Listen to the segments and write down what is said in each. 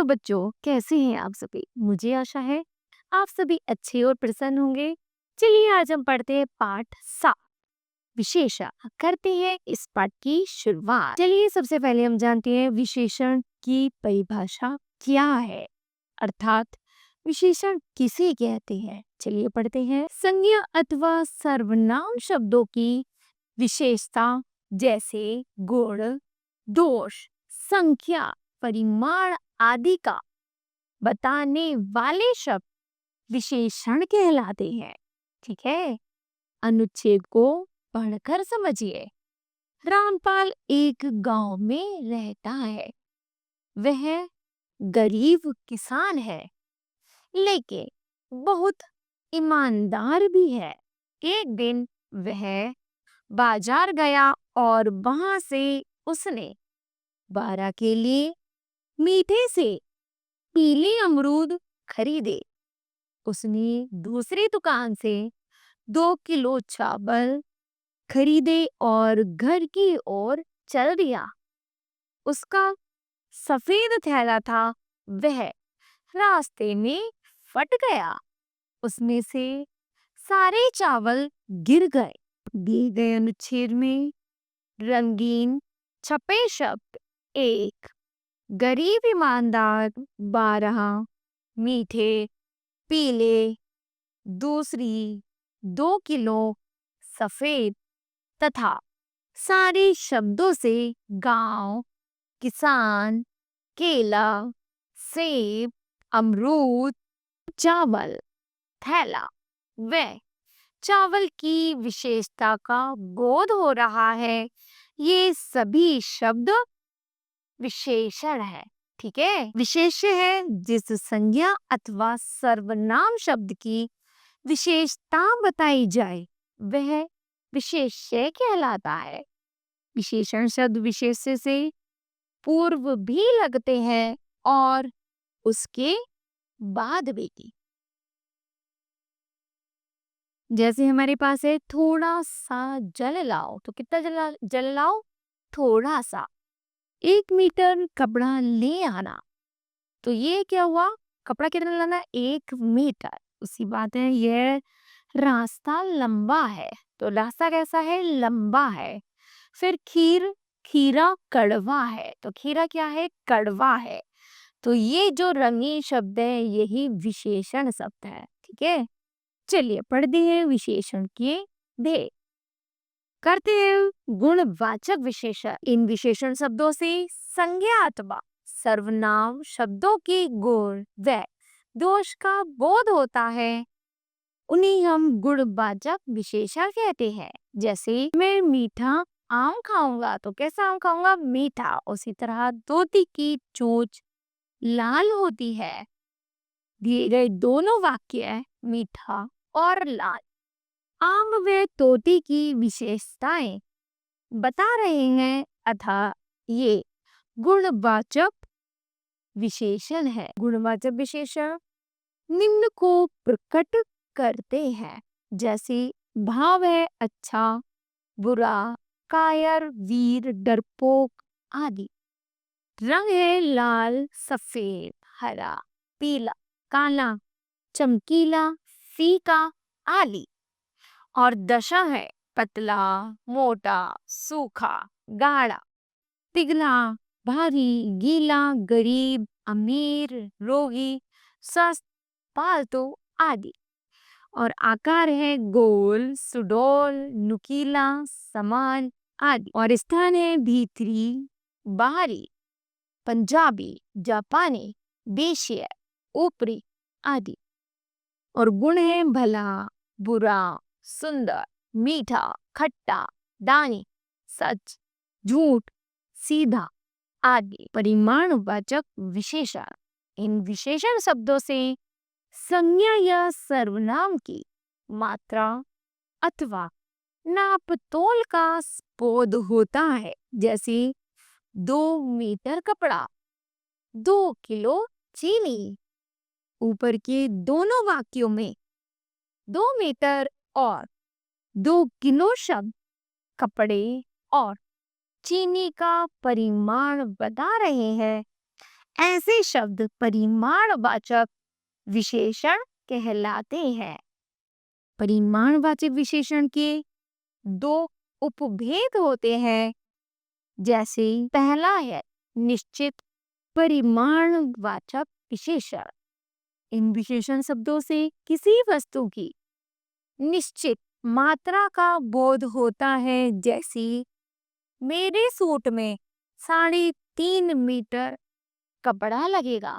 बच्चों, कैसे हैं आप सभी? मुझे आशा है आप सभी अच्छे और प्रसन्न होंगे। चलिए आज हम पढ़ते हैं पाठ 7 विशेषण। करते हैं इस पाठ की शुरुआत। चलिए सबसे पहले हम जानते हैं विशेषण की परिभाषा क्या है, अर्थात विशेषण किसे कहते हैं। चलिए पढ़ते हैं। संज्ञा अथवा सर्वनाम शब्दों की विशेषता जैसे गुण, दोष, संख्या, परिमाण आदि का बताने वाले शब्द विशेषण कहलाते हैं। ठीक है, अनुच्छेद को पढ़कर समझिए। रामपाल एक गांव में रहता है। वह गरीब किसान है, लेकिन बहुत ईमानदार भी है। एक दिन वह बाजार गया और वहां से उसने 12 के लिए मीठे से पीले अमरूद खरीदे। उसने दूसरी दुकान से 2 किलो चावल खरीदे और घर की ओर चल दिया। उसका सफेद थैला था, वह रास्ते में फट गया। उसमें से सारे चावल गिर गए। दिए गए अनुच्छेद में रंगीन छपे शब्द 1 गरीब ईमानदार, 12 मीठे पीले, दूसरी 2 किलो सफेद तथा सारे शब्दों से गांव, किसान, केला, सेब, अमरूद, चावल, थैला व चावल की विशेषता का बोध हो रहा है। ये सभी शब्द विशेषण है। ठीक है, विशेष्य है जिस संज्ञा अथवा सर्वनाम शब्द की विशेषता बताई जाए वह विशेष्य कहलाता है। विशेषण शब्द विशेष्य से पूर्व भी लगते हैं और उसके बाद भी। जैसे हमारे पास है थोड़ा सा जल लाओ, तो कितना जल लाओ? थोड़ा सा। 1 मीटर कपड़ा ले आना, तो ये क्या हुआ? कपड़ा कितना लाना? 1 मीटर। उसी बात है, यह रास्ता लंबा है, तो रास्ता कैसा है? लंबा है। फिर खीरा कड़वा है, तो खीरा क्या है? कड़वा है। तो ये जो रंगीन शब्द है यही विशेषण शब्द है। ठीक है, चलिए पढ़ते हैं विशेषण के भेद। करते हैं गुणवाचक विशेषण। इन विशेषण शब्दों से संज्ञा अथवा सर्वनाम शब्दों के गुण व दोष का बोध होता है। उन्हें हम गुणवाचक विशेषण कहते हैं। जैसे मैं मीठा आम खाऊंगा, तो कैसा आम खाऊंगा? मीठा। उसी तरह तोती की चोंच लाल होती है। दिए गए दोनों वाक्य मीठा और लाल आम व तोती की विशेषताएं बता रहे हैं, अतः ये गुणवाचक विशेषण है। गुणवाचक विशेषण निम्न को प्रकट करते हैं, जैसे भाव है अच्छा, बुरा, कायर, वीर, डरपोक आदि। रंग है लाल, सफेद, हरा, पीला, काला, चमकीला, फीका आदि। और दशा है पतला, मोटा, सूखा, गाढ़ा, पिघला, भारी, गीला, गरीब, अमीर, रोगी, स्वस्थ, पालतू आदि। और आकार है गोल, सुडौल, नुकीला, समान आदि। और स्थान है भीतरी, बाहरी, पंजाबी, जापानी, देशीय, ऊपरी आदि। और गुण है भला, बुरा, सुंदर, मीठा, खट्टा, दानी, सच, झूठ, सीधा आदि। परिमाणवाचक विशेषण। इन विशेषण शब्दों से संज्ञा या सर्वनाम की मात्रा अथवा नापतोल का बोध होता है। जैसे 2 मीटर कपड़ा, 2 किलो चीनी। ऊपर के दोनों वाक्यों में 2 मीटर और 2 किलो शब्द कपड़े और चीनी का परिमाण बता रहे हैं। ऐसे शब्द परिमाणवाचक विशेषण कहलाते हैं। परिमाणवाचक विशेषण के दो उपभेद होते हैं। जैसे पहला है निश्चित परिमाणवाचक विशेषण। इन विशेषण शब्दों से किसी वस्तु की निश्चित मात्रा का बोध होता है। जैसे मेरे सूट में 3.5 मीटर कपड़ा लगेगा।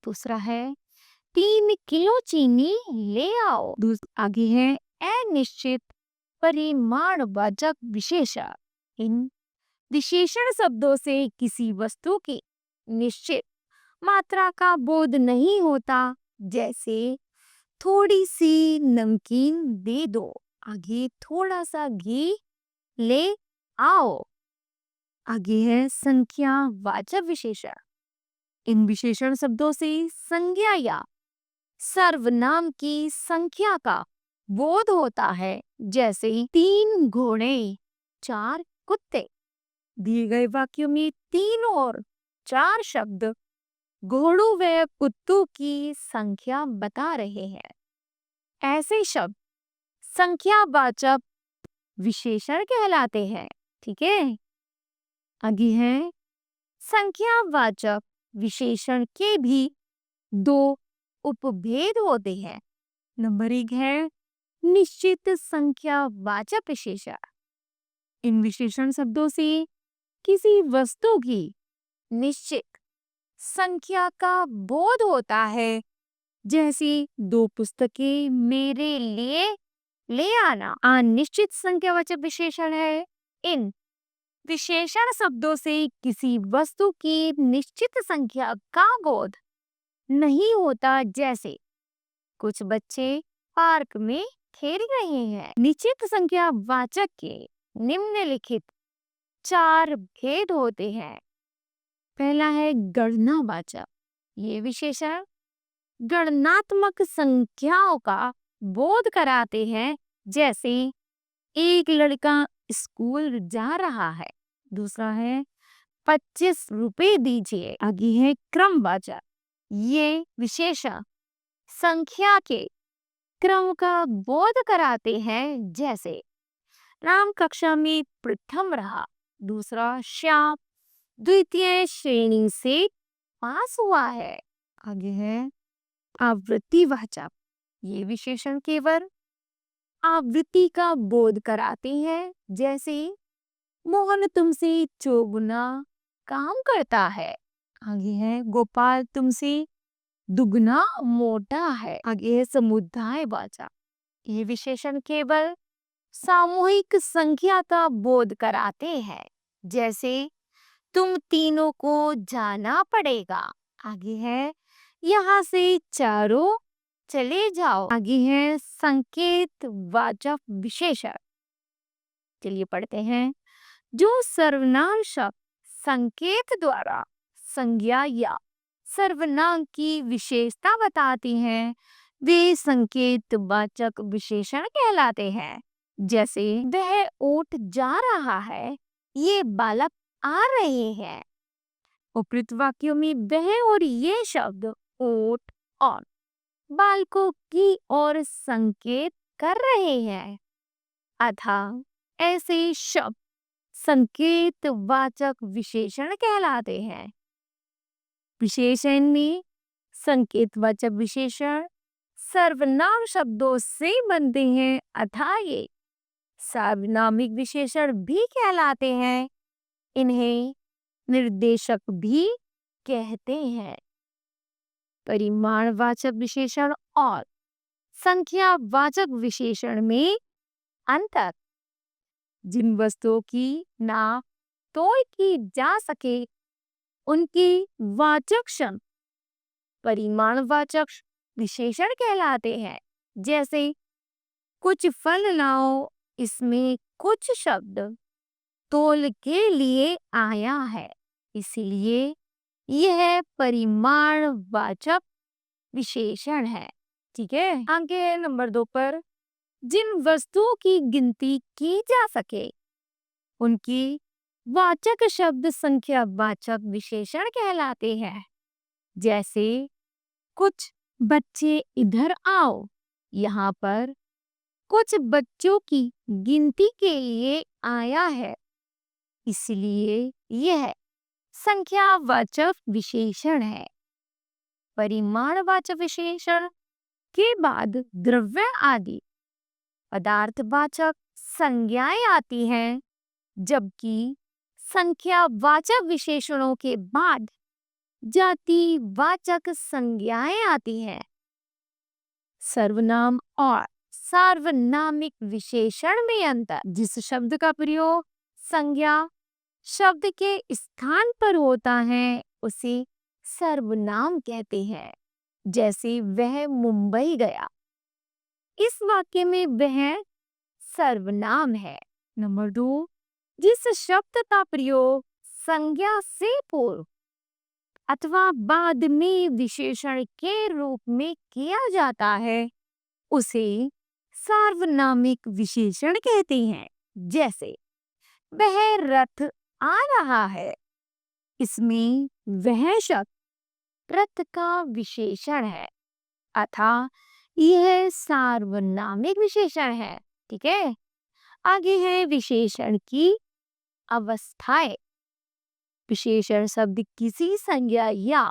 दूसरा है 3 किलो चीनी ले आओ। आगे है अनिश्चित परिमाणवाचक विशेषण। इन विशेषण शब्दों से किसी वस्तु की निश्चित मात्रा का बोध नहीं होता। जैसे थोड़ी सी नमकीन दे दो। आगे थोड़ा सा घी ले आओ। आगे है संख्यावाचक विशेषण। इन विशेषण शब्दों से संज्ञा या सर्वनाम की संख्या का बोध होता है। जैसे 3 घोड़े 4 कुत्ते। दिए गए वाक्यों में 3 और 4 शब्द घोड़ों व कुत्तों की संख्या बता रहे हैं। ऐसे शब्द संख्यावाचक विशेषण कहलाते हैं। ठीक है। आगे है संख्यावाचक विशेषण के भी 2 उपभेद होते हैं। नंबर 1 है निश्चित संख्यावाचक विशेषण। इन विशेषण शब्दों से किसी वस्तु की निश्चित संख्या का बोध होता है। जैसे 2 पुस्तकें मेरे लिए ले आना। अनिश्चित संख्यावाचक विशेषण है। इन विशेषण शब्दों से किसी वस्तु की निश्चित संख्या का बोध नहीं होता। जैसे कुछ बच्चे पार्क में खेल रहे हैं। निश्चित संख्यावाचक के निम्नलिखित 4 भेद होते हैं। पहला है गणनावाचक। ये विशेषण गणनात्मक संख्याओं का बोध कराते हैं। जैसे एक लड़का स्कूल जा रहा है। दूसरा है 25 रुपए दीजिए। आगे है क्रमवाचक। ये विशेषण संख्या के क्रम का बोध कराते हैं। जैसे राम कक्षा में प्रथम रहा। दूसरा श्याम द्वितीय श्रेणी से पास हुआ है। आगे है आवृत्तिवाचक। ये विशेषण केवल आवृत्ति का बोध कराते हैं। जैसे मोहन तुमसे चौगुना काम करता है। आगे है गोपाल तुमसे दुगना मोटा है। आगे है समुदायवाचक। ये विशेषण केवल सामूहिक संख्या का बोध कराते हैं। जैसे तुम तीनों को जाना पड़ेगा। आगे है यहाँ से चारों चले जाओ। आगे है संकेतवाचक विशेषण। चलिए पढ़ते हैं। जो सर्वनाम शब्द संकेत द्वारा संज्ञा या सर्वनाम की विशेषता बताती हैं, वे संकेतवाचक विशेषण कहलाते हैं। जैसे वह ऊँट जा रहा है, ये बालक आ रहे हैं। उपयुक्त वाक्यों में वह और ये शब्द ऊँट और बालकों की ओर संकेत कर रहे हैं। अतः ऐसे शब्द संकेतवाचक विशेषण कहलाते हैं। विशेषण में संकेतवाचक विशेषण सर्वनाम शब्दों से बनते हैं, अतः ये सार्वनामिक विशेषण भी कहलाते हैं। इन्हें निर्देशक भी कहते हैं। परिमाणवाचक विशेषण और संख्यावाचक विशेषण में अंतर। जिन वस्तुओं की नाप तोल की जा सके उनकी वाचक शब्द परिमाणवाचक विशेषण कहलाते हैं। जैसे कुछ फल लाओ, इसमें कुछ शब्द तोल के लिए आया है, इसलिए यह परिमाणवाचक विशेषण है। ठीक है। आगे है नंबर 2 पर जिन वस्तुओं की गिनती की जा सके उनकी वाचक शब्द संख्यावाचक विशेषण कहलाते हैं। जैसे कुछ बच्चे इधर आओ, यहाँ पर कुछ बच्चों की गिनती के लिए आया है, इसलिए यह संख्यावाचक विशेषण है। परिमाणवाचक विशेषण के बाद द्रव्य आदि पदार्थवाचक संज्ञाएं आती हैं, जबकि संख्यावाचक विशेषणों के बाद जातिवाचक संज्ञाएं आती हैं। सर्वनाम और सार्वनामिक विशेषण में अंतर। जिस शब्द का प्रयोग संज्ञा शब्द के स्थान पर होता है उसे सर्वनाम कहते हैं। जैसे वह मुंबई गया, इस वाक्य में वह सर्वनाम है। नंबर 2, जिस शब्द का प्रयोग संज्ञा से पूर्व अथवा बाद में विशेषण के रूप में किया जाता है उसे सार्वनामिक विशेषण कहते हैं। जैसे वह रथ आ रहा है, इसमें वह शब्द रथ का विशेषण है, अतः यह सार्वनामिक विशेषण है। ठीक है, आगे है विशेषण की अवस्थाएं। विशेषण शब्द किसी संज्ञा या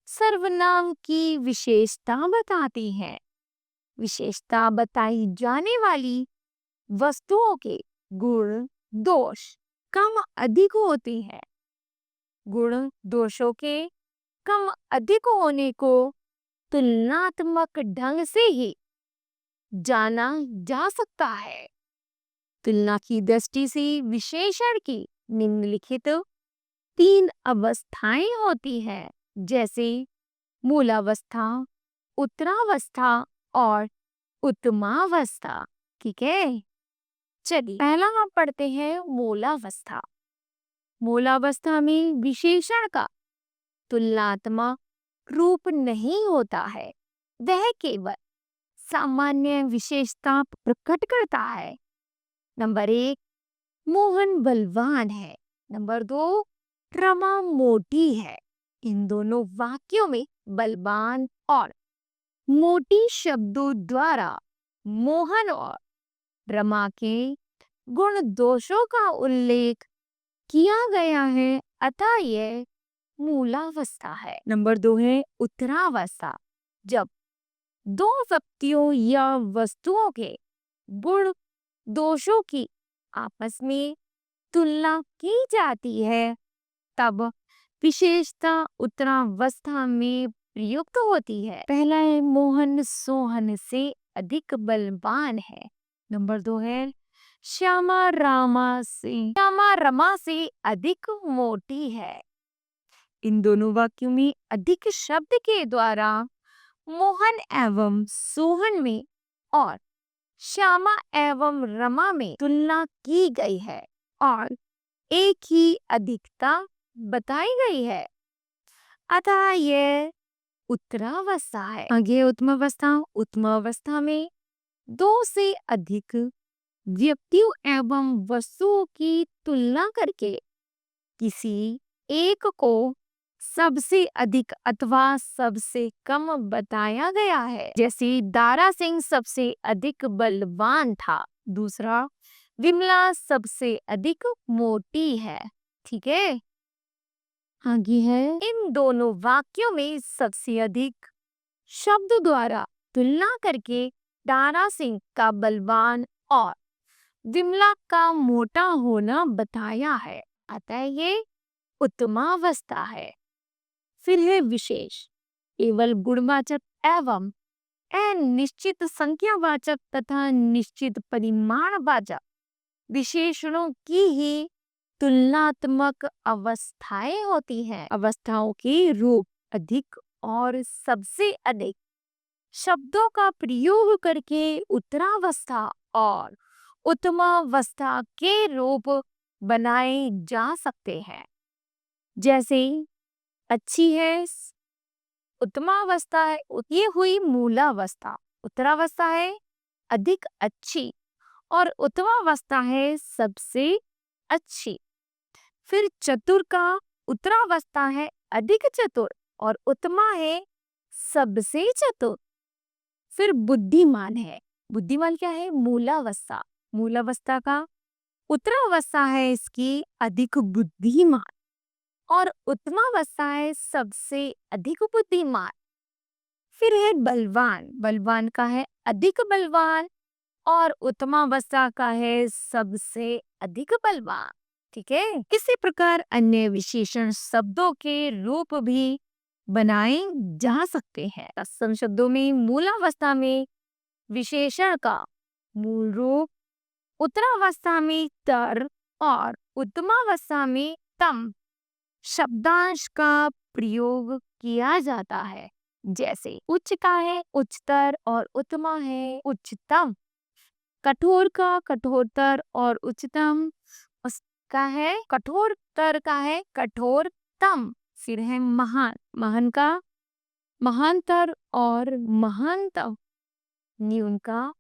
सर्वनाम की विशेषता बताती है। विशेषता बताई जाने वाली वस्तुओं के गुण दोष कम अधिक होते हैं। गुण दोषों के कम अधिक होने को तुलनात्मक ढंग से ही जाना जा सकता है। तुलना की दृष्टि से विशेषण की निम्नलिखित 3 अवस्थाएं होती हैं, जैसे मूलावस्था, उत्तरावस्था और उत्तमावस्था। ठीक है, चलिए पहला हम पढ़ते हैं मूलावस्था। मूलावस्था में विशेषण का तुलनात्मक रूप नहीं होता है, वह केवल सामान्य विशेषता प्रकट करता है। नंबर 1, मोहन बलवान है। नंबर 2, रमा मोटी है। इन दोनों वाक्यों में बलवान और मोटी शब्दों द्वारा मोहन और रमा के गुण दोषों का उल्लेख किया गया है, अतः यह मूलावस्था है। नंबर 2 है उत्तरावस्था। जब दो व्यक्तियों या वस्तुओं के गुण दोषों की आपस में तुलना की जाती है तब विशेषता उत्तरावस्था में प्रयुक्त होती है। पहला है मोहन सोहन से अधिक बलवान है। नंबर 2 है श्यामा रमा से अधिक मोटी है। इन दोनों वाक्यों में अधिक शब्द के द्वारा मोहन एवं सोहन में और श्यामा एवं रमा में तुलना की गई है और एक ही अधिकता बताई गई है, अतः यह उत्तरावस्था है। आगे उत्तमावस्था। उत्तमावस्था में 2 से अधिक व्यक्तियों एवं वस्तुओं की तुलना करके किसी एक को सबसे अधिक अथवा सबसे कम बताया गया है। जैसे दारा सिंह सबसे अधिक बलवान था, दूसरा विमला सबसे अधिक मोटी है। ठीक है, आगे है इन दोनों वाक्यों में सबसे अधिक शब्द द्वारा तुलना करके दारा सिंह का बलवान और विमला का मोटा होना बताया है, अतः ये उत्तमावस्था है। फिर है विशेष। केवल गुणवाचक एवं अनिश्चित संख्यावाचक तथा निश्चित परिमाणवाचक विशेषणों की ही तुलनात्मक अवस्थाएं होती हैं। अवस्थाओं के रूप अधिक और सबसे अधिक शब्दों का प्रयोग करके उत्तरावस्था और उत्तमावस्था के रूप बनाए जा सकते हैं। जैसे अच्छी है उत्तमावस्था है, ये हुई मूलावस्था। उत्तरावस्था है अधिक अच्छी और उत्तमावस्था है सबसे अच्छी। फिर चतुर का उत्तरावस्था है अधिक चतुर और उत्तमा है सबसे चतुर। फिर बुद्धिमान है। बुद्धिमान क्या है? मूलावस्था। मूलावस्था का उत्तरावस्था है इसकी अधिक बुद्धिमान, और उत्तमावस्था है सबसे अधिक बुद्धिमान। फिर है बलवान। बलवान का है अधिक बलवान, और उत्तमावस्था का है सबसे अधिक बलवान। ठीक है। इसी प्रकार अन्य विशेषण शब्दों के रूप भी बनाए जा सकते हैं। तत्सम शब्दों में मूलावस्था में विशेषण का मूल रूप, उत्तरावस्था में तर और उत्तमावस्था में तम शब्दांश का प्रयोग किया जाता है। जैसे उच्च का है उच्चतर और उत्तमा है उच्चतम। कठोर का कठोरतर और उच्चतम, उसका है कठोरतर का है कठोरतम। फिर है महान। महान का महानतर और महानतम। न्यून का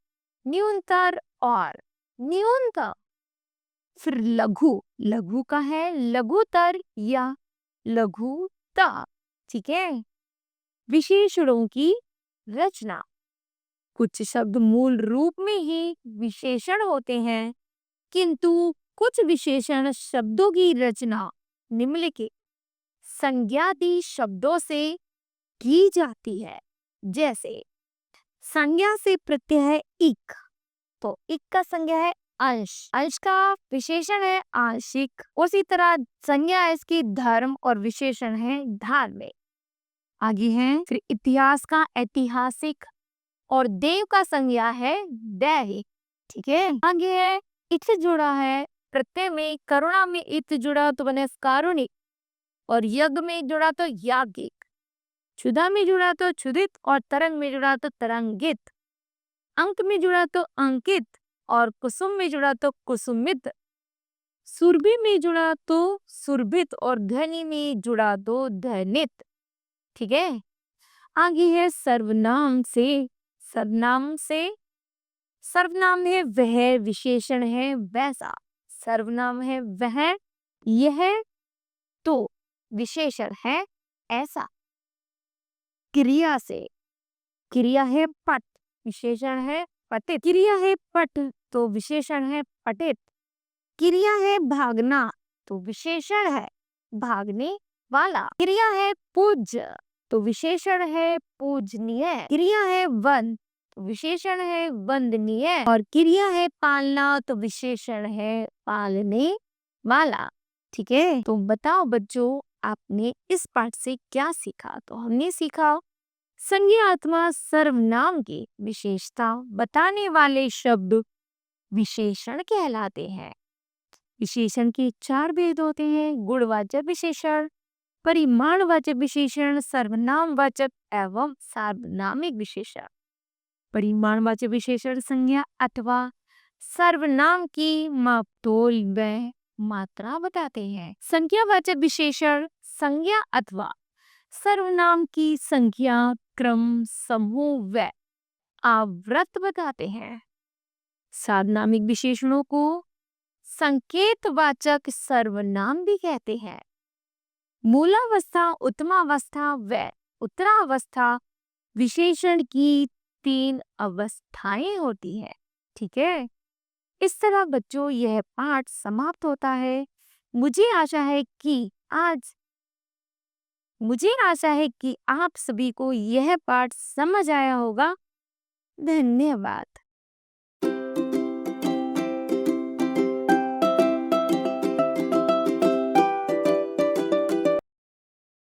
न्यूनतर और न्यूनतम। फिर लघु। लघु का है लघुतर या लघुता। ठीक है। विशेषणों की रचना। कुछ शब्द मूल रूप में ही विशेषण होते हैं, किंतु कुछ विशेषण शब्दों की रचना निम्नलिखित संज्ञादि शब्दों से की जाती है। जैसे संज्ञा से प्रत्यय है इक, तो इक का संज्ञा है अंश। अंश का विशेषण है आंशिक। उसी तरह संज्ञा है इसकी धर्म और विशेषण है धार्मिक। आगे है फिर इतिहास का ऐतिहासिक, और देव का संज्ञा है दैहिक। ठीक है। आगे है इत जुड़ा है प्रत्यय में। करुणा में इत जुड़ा तो बने कारुणिक, और यज्ञ में जुड़ा तो याज्ञिक। क्षुधा में जुड़ा तो क्षुधित, और तरंग में जुड़ा तो तरंगित। अंक में जुड़ा तो अंकित, और कुसुम में जुड़ा तो कुसुमित। सुरभि में जुड़ा तो सुरभित, और धनी में जुड़ा तो धनित। ठीक है। आगे है सर्वनाम से। सर्वनाम से सर्वनाम है वह, विशेषण है वैसा। सर्वनाम है वह, यह, तो विशेषण है ऐसा। क्रिया से क्रिया है पट, विशेषण है पठित। क्रिया है पट, तो विशेषण है पठित। क्रिया है भागना, तो विशेषण है भागने वाला। क्रिया है पूज्य, तो विशेषण है पूजनीय। क्रिया है वन, तो विशेषण है वंदनीय। और क्रिया है पालना, तो विशेषण है पालने वाला। ठीक है। तो बताओ बच्चों, आपने इस पाठ से क्या सीखा? तो हमने सीखा संज्ञात्मक सर्वनाम की विशेषता बताने वाले शब्द विशेषण कहलाते हैं। विशेषण के 4 भेद होते हैं: गुणवाचक विशेषण, परिमाणवाचक विशेषण, सर्वनामवाचक एवं सार्वनामिक विशेषण। परिमाणवाचक विशेषण संज्ञा अथवा सर्वनाम की मापतोल व मात्रा बताते हैं। संख्यावाचक विशेषण संज्ञा अथवा सर्वनाम की संख्या, क्रम, समूह व आवृत्त बताते हैं। सार्वनामिक विशेषणों को संकेतवाचक सर्वनाम भी कहते हैं। मूलावस्था, उत्तमावस्था व उत्तरावस्था विशेषण की 3 अवस्थाएं होती है। ठीक है। इस तरह बच्चों यह पाठ समाप्त होता है। मुझे आशा है कि आप सभी को यह पाठ समझ आया होगा। धन्यवाद।